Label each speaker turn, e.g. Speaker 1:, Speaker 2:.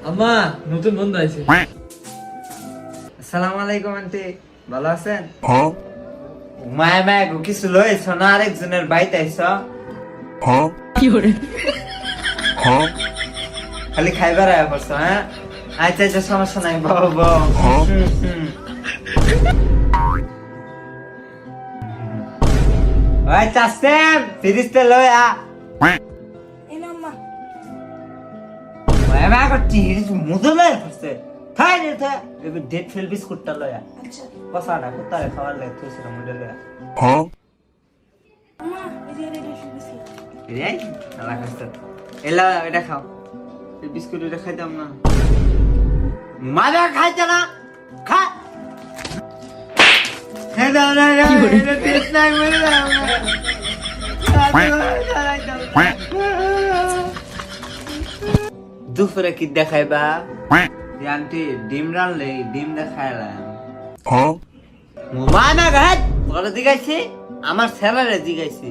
Speaker 1: আম্মা নতুন বন্ধু আইছে।
Speaker 2: আসসালামু আলাইকুম আন্টি, ভালো আছেন? মায়া মায়া গো কিছু লইছ না? আরেকজনের বাড়িতে আইছ? খালি খাইবার আয়া করছ? হ্যাঁ আচ্ছা আচ্ছা, সমস্যা নাই, বাবা বাবা। ওই চাচ্ছেন ফিরিস্তে লইয়া মায়া মায়া করছি মুদে লইয়া করছে। খাই রে থা এবে ডেট ফেল বিস্কুটটা লইয়া। আচ্ছা পসাটা কুত্তারে খাওয়ার লাগে তুইছিস মুদে লইয়া। এই আলা খাস্তা এলা এটা খাও। এই বিস্কুট এটা খাইতাম না, মাজা খাইতে না, খা। হে দাও না এটা টেস্ট নাই মরে যাও। দুপুরে কি দেখাইবা? আন্টি ডিম রানলে ডিম দেখাইলাম। মোবাইল না গাছ বড় দিগাইছি, আমার স্যালারে দিগাইছি।